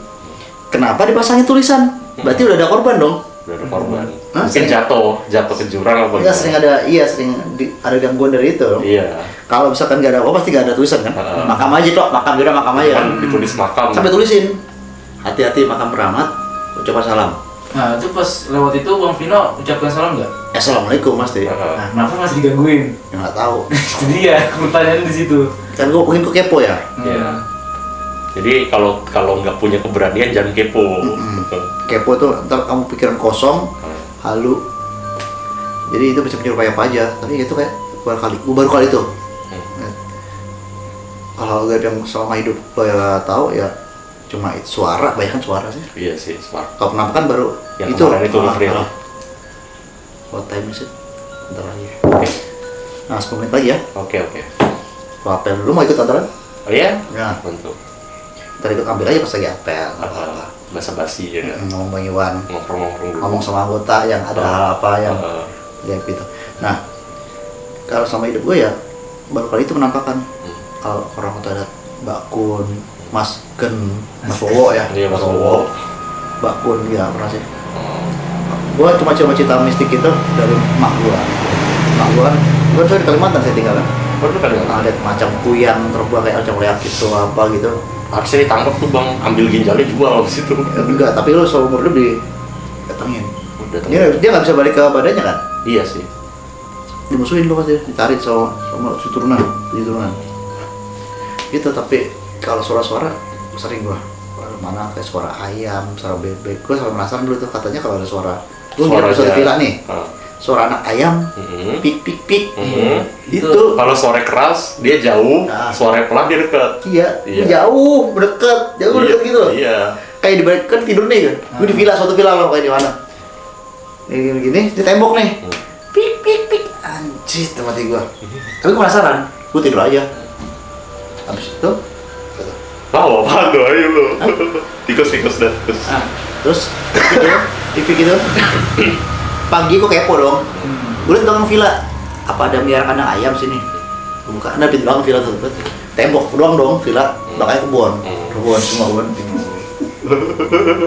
S2: kenapa dipasangin tulisan? Berarti udah ada korban dong?
S1: Udah ada korban.
S2: Mungkin
S1: jatuh ke jurang apa?
S2: Iya sering ada gangguan dari itu.
S1: Iya.
S2: Kalau misalkan nggak ada apa pasti nggak ada tulisan kan? Makam aja toh, makam aja.
S1: Kan ditulis makam.
S2: Sampai tulisin, hati-hati makam keramat, ucapan salam.
S3: Nah itu pas lewat itu Bang Vino ucapkan salam nggak?
S2: Assalamualaikum pasti.
S3: Nah kenapa masih digangguin?
S2: Ya nggak tahu.
S3: Itu dia pertanyaan di situ.
S2: Kan gua mungkin kepo ya.
S1: Iya. Jadi kalau nggak punya keberanian jangan kepo.
S2: Kepo tuh ntar kamu pikiran kosong, halu. Jadi itu bisa menyerupai apa aja. Tapi itu kayak baru kali itu. hal-hal gaib yang selama hidup gue tahu ya cuma suara, banyak kan suara sih.
S1: Iya sih, smart.
S2: Kalau penampakan baru
S1: Yang
S2: itu.
S1: kemarin itu real.
S2: What time is it? Bentar lagi.
S1: Oke.
S2: Nah, 10 menit lagi ya.
S1: Oke.
S2: Kalau apel dulu mau ikut antaran?
S1: Oh iya?
S2: Ya.
S1: Bentuk.
S2: Ntar ikut ambil aja pas lagi apel. Apa-apa.
S1: Basa-basi ya kan.
S2: Ngomong Bang Iwan,
S1: Nongkrong-nongkrong dulu.
S2: ngomong sama anggota yang ada hal apa yang
S1: Heeh.
S2: gaib gitu. Nah, kalau sama hidup gue ya baru kali itu penampakan. Kalau orang itu ada Mbak Kun, Mas Gen, Mas Wowo ya.
S1: Iya, Mas Wowo.
S2: Mbak Kun ya pernah sih. Gue cuma coba cerita mistik itu dari mak gue. Mak gue kan, gue tuh di Kalimantan saya tinggal kan.
S1: Baru kan ya?
S2: Ada macam kuyang terbang kayak macam leak gitu apa gitu.
S1: Harusnya ditangkap tuh bang, ambil ginjalnya jual habis itu.
S2: Enggak, tapi lu seumur hidup datengin.
S1: Udah tahu.
S2: Dia nggak bisa balik ke badannya kan?
S1: Iya sih.
S2: Dimusuhin lu pasti, ditarik sama si turunan. Gitu, tapi kalau suara-suara sering gua. Mana kayak suara ayam, suara bebek. Gua selalu penasaran dulu tuh katanya kalau ada suara. Gua nginep di suatu villa nih. Suara anak ayam, pik pik pik. Itu
S1: Kalau sore keras dia jauh,
S2: Nah.
S1: sore pelan dia dekat.
S2: iya,
S1: Iya.
S2: jauh, deket gitu loh.
S1: Iya.
S2: Kayak di balik kan tidur nih kan. Gue di villa, suatu villa loh kayak di mana. Gini, di tembok nih. Pik pik pik. Anjir, mati gua. Tapi gue penasaran, gue tidur aja. Habis itu
S1: Oh, apa tuh ayo lu? Tikus dah. Tikus.
S2: terus pik gitu. Pagi gue kepo dong. Gue liat belakang villa. Apa ada miara kandang ayam sini? Gue buka, ada pintu belakang villa tuh. Tembok doang dong villa, belakangnya kebun semua kebun.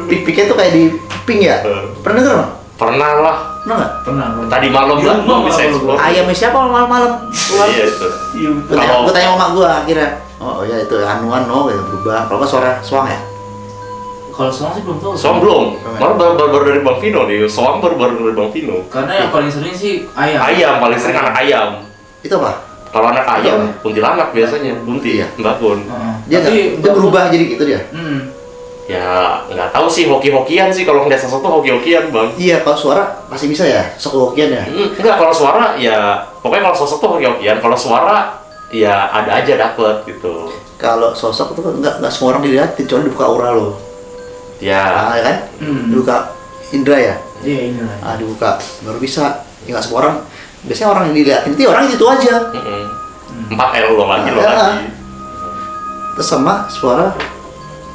S2: Pik-piknya tuh kayak di pink ya? Pernah denger nggak?
S1: Pernah lah.
S2: Pernah nggak?
S3: Pernah.
S1: Tadi malam
S3: Iya,
S1: kan
S3: malam,
S1: bisa
S3: malam.
S1: explore.
S2: Ayamnya siapa malam-malam? Keluar.
S1: Iya itu.
S3: Iya.
S1: Kalau-
S2: Gue tanya sama mak gue akhirnya. Oh ya itu anuan ya berubah. Kalau nggak suara suang ya?
S3: Kalau soang sih belum tahu.
S1: Soang belum. Malah baru dari Bang Vino nih. Soang baru dari Bang Vino.
S3: Karena yang paling sering sih ayam.
S1: Ayam paling sering anak ayam.
S2: Itu apa?
S1: Kalau anak ayam,
S2: Iya.
S1: kuntilanak biasanya, bunti
S2: Iya.
S1: Mbak Kun.
S3: Heeh.
S2: Dia
S3: Tapi
S2: nggak, dia berubah jadi gitu dia.
S1: Ya nggak tahu sih hoki-hokian sih kalau ngeliat sesuatu hoki-hokian bang.
S2: Iya, kalau suara masih bisa ya, sekokian ya.
S1: Enggak, kalau suara ya pokoknya kalau sosok tuh hoki-hokian. Kalau suara ya ada aja dapet gitu.
S2: Kalau sosok itu kan nggak semua orang dilihatin, kecuali dibuka aura lo.
S1: Ya
S2: Ya kan? Dibuka indra ya.
S3: Iya ini lah.
S2: Dibuka baru bisa. Ya nggak semua orang. Biasanya orang yang dilihatin itu orang itu aja.
S1: 4L lo lagi lo
S2: Ah,
S1: lagi.
S2: Terus sama suara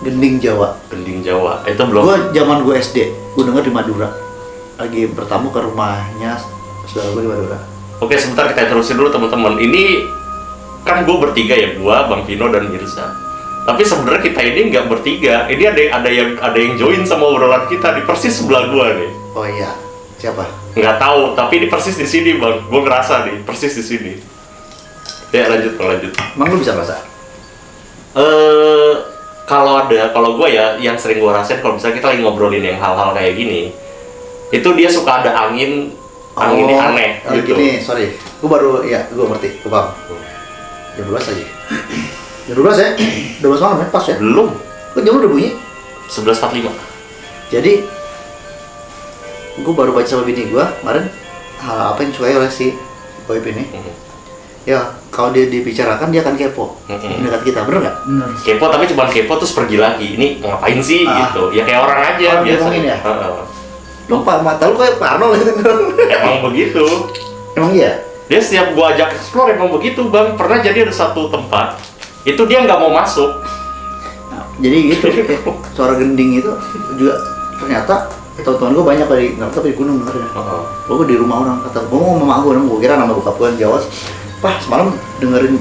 S2: gending Jawa.
S1: Gending Jawa itu belum.
S2: Zaman gue SD, gue denger di Madura. Lagi bertamu ke rumahnya saudara gue di Madura.
S1: Oke, sebentar kita terusin dulu teman-teman. Ini kan gue bertiga ya, gua, Bang Vino dan Mirza. Tapi sebenarnya kita ini nggak bertiga. Ini ada yang join sama obrolan kita di persis sebelah gua nih.
S2: Oh iya, siapa?
S1: Nggak tahu, tapi ini persis di sini bang. Gue ngerasa nih, persis di sini. Ya lanjut.
S2: Emang lu bisa merasa?
S1: Kalau gue ya, yang sering gue rasain kalau misalnya kita lagi ngobrolin yang hal-hal kayak gini, itu dia suka ada anginnya aneh gitu.
S2: Gini, sorry. Gue baru, ya, gue ngerti, gue paham. Jam 12 aja. Jam 12 ya? 12 malam ya? Pas ya?
S1: Belum.
S2: Kok jam udah bunyi?
S1: 11.45.
S2: Jadi, gue baru baca sama bini gue kemarin hal apa yang disukai oleh si Boy ini. Ya, kalau dia dibicarakan dia akan kepo. Mendekat kita, bener nggak?
S3: Bener.
S1: Kepo, tapi cuma kepo terus pergi lagi. Ini ngapain sih gitu? Ya kayak orang aja
S2: Orang
S1: biasa.
S2: ngomongin ya?
S1: Heeh.
S2: Lu mata lu kayak Parno gitu.
S1: Emang begitu.
S2: Emang iya?
S1: Dia setiap gua ajak explore emang begitu bang. Pernah jadi ada satu tempat itu dia nggak mau masuk.
S2: Nah, jadi gitu, kayak suara gending itu juga ternyata teman-teman gue banyak di gunung dengernya. Gue di rumah orang kata, gue mau sama gue, gue kira nama bokap gue Jawa. Pak, semalam dengerin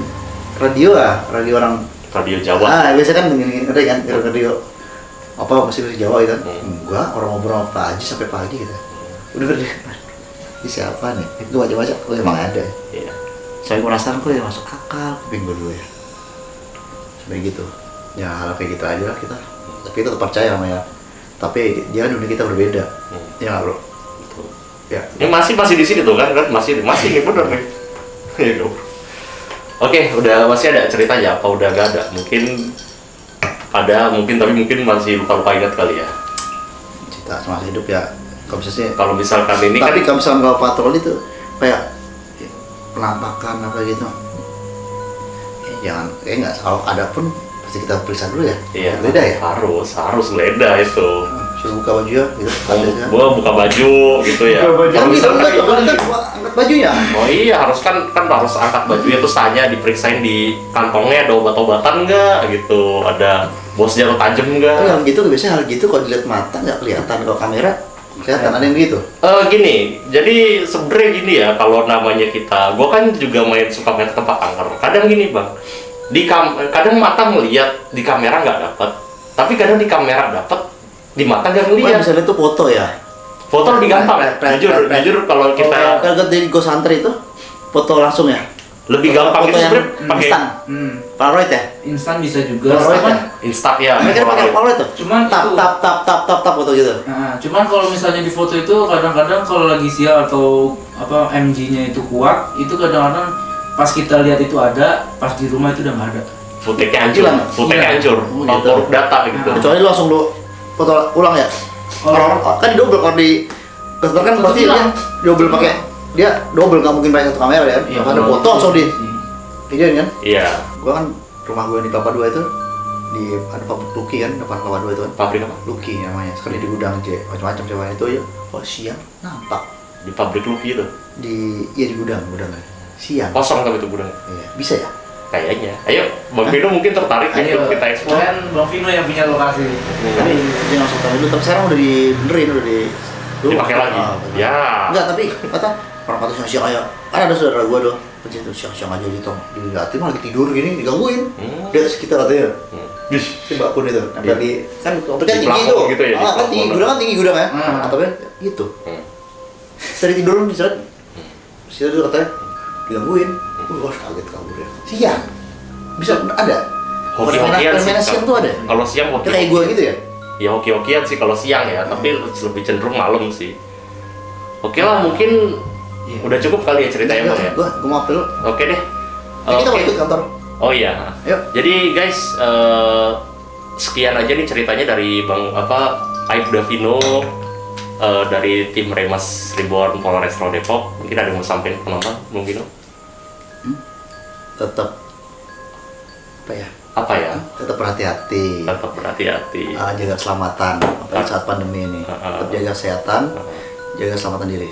S2: radio orang.
S1: Radio Jawa.
S2: Biasa kan dengerin kan, radio apa masih Jawa gitu kan. Enggak, orang ngobrol sama Pak Haji sampai pagi gitu. Udah gede. Ini siapa nih? Itu baca-baca, emang ada.
S1: Iya.
S2: Saya penasaran kok ya masuk akal kuping gue dulu ya. Seperti gitu. Ya hal kayak gitu aja lah kita. Tapi kita tetap percaya sama ya. Tapi dia dunia kita berbeda. Ya nggak, bro.
S1: Betul.
S2: Ya.
S1: Ini masih di sini tuh kan masih nih bener nih. Iya dong. Oke, udah masih ada ceritanya apa udah gak ada? Mungkin ada, tapi mungkin masih lupa ingat kali ya.
S2: Cerita semasa hidup ya. Kalau bisa sih.
S1: Kalau misalkan ini
S2: Tapi
S1: kan
S2: kalau misalkan kalau patroli itu kayak penampakan apa gitu. jangan, nggak kalau ada pun pasti kita periksa dulu ya.
S1: Iya.
S2: Beda ya.
S1: Harus geledah itu.
S2: Suruh buka baju ya, gitu. Ada.
S1: Gua buka baju gitu ya.
S2: Jangan gitu,
S1: misalnya
S2: enggak tuh, kan angkat bajunya.
S1: oh iya harus kan harus angkat bajunya terus tanya diperiksain di kantongnya ada obat-obatan nggak gitu, ada bos jarum tajam nggak.
S2: Tapi yang gitu biasanya hal gitu kalau dilihat mata nggak kelihatan, kalau kamera kelihatan ada yang gitu.
S1: Gini, jadi sebenarnya gini ya kalau namanya kita, gua kan juga suka main tempat angker. Kadang gini bang, kadang mata melihat di kamera nggak dapat, tapi kadang di kamera dapat, di mata nggak
S2: Wah,
S1: ngelihat.
S2: bisa lihat tuh foto ya.
S1: Foto lebih gampang, jujur kalau kita
S2: Kalau di Ghost Hunter itu foto langsung ya.
S1: lebih gampang
S2: Foto
S1: itu
S2: yang
S1: sebenarnya pakai
S2: instan. Polaroid ya.
S3: Instan bisa juga.
S2: Polaroid
S3: Cuman,
S2: ya.
S1: Insta ya.
S2: Mereka pakai Polaroid tuh.
S3: Cuman
S2: tap
S3: itu-
S2: tap tap tap tap tap foto gitu.
S3: cuman kalau misalnya di foto itu kadang-kadang kalau lagi sial atau apa MG-nya itu kuat, itu kadang-kadang pas kita lihat itu ada, pas di rumah itu udah nggak ada.
S1: Footage-nya hancur,
S2: Hilang.
S1: footage-nya
S3: Iya.
S1: hancur,
S2: Oh, gitu.
S1: korup data gitu.
S2: Kecuali lu langsung lu foto ulang ya.
S3: Oh.
S2: Orang kan di double, kalau di Ghost Hunter kan
S3: Foto
S2: pasti
S3: hilang.
S2: dia double pakai, dia double nggak mungkin pakai satu kamera ya.
S3: Iya,
S2: Kalau ada
S3: kalau
S2: foto langsung di videoin kan.
S1: Iya,
S2: Gua kan rumah gue di Kelapa 2 itu di ada pabrik Lucky kan, depan Kelapa 2 itu kan.
S1: pabrik apa?
S2: Lucky namanya, sekarang di gudang aja, macam-macam cewek itu aja. Oh siang nampak
S1: Di pabrik Lucky itu.
S2: di gudang siang.
S1: Kosong tapi itu gudang.
S2: Iya, bisa ya.
S1: Kayaknya. Ayo, Bang Vino mungkin tertarik untuk kita eksplor.
S3: Kan Bang Vino yang punya lokasi.
S2: Tapi dia langsung tahu dulu, tapi sekarang udah dibenerin, udah di
S1: Dipakai lagi. Ya.
S2: Enggak, tapi kata orang kata siang kayak kan ada saudara gua dong kerja tuh siang aja dilihatin lagi tidur gini digangguin. Dia atas kita katanya. Si Mbak Pun itu, nempel di kan waktu kan
S1: Di
S2: tinggi
S1: plafon
S2: tuh.
S1: gitu ya, di
S2: Kan tinggi
S1: plafon.
S2: gudang, kan tinggi gudang ya.
S3: Hmm.
S2: Atapnya gitu.
S1: Hmm.
S2: Tadi tidur bisa dulu katanya digangguin. Wah, kaget kabur ya. Siang. Bisa ada.
S1: Hoki-hokian sih.
S2: Permainan siang tuh ada.
S1: Kalau siang
S2: Ya kayak gua gitu ya.
S1: Ya hoki-hokian sih kalau siang ya, tapi lebih cenderung malam sih. Oke lah, mungkin
S3: Iya.
S1: udah cukup kali ya ceritanya bang ya.
S2: Gua mau dulu.
S1: Oke deh.
S2: Kita mau
S1: Oke.
S2: ikut kantor.
S1: Oh iya.
S2: Yuk.
S1: Jadi guys, sekian aja nih ceritanya dari Bang Aibda Vino dari tim Remas Reborn Polres Metro Depok. Mungkin ada yang mau sampaikan penonton, Bang Vino?
S2: Tetap apa ya?
S1: Apa ya?
S2: Tetap berhati-hati.
S1: Tetap berhati-hati.
S2: Jaga keselamatan apalagi saat pandemi ini. Tetap jaga kesehatan, jaga keselamatan diri.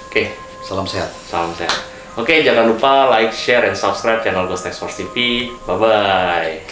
S1: Oke,
S2: Salam sehat.
S1: salam sehat. Oke, jangan lupa like, share, dan subscribe channel Ghost Explorers TV. Bye-bye.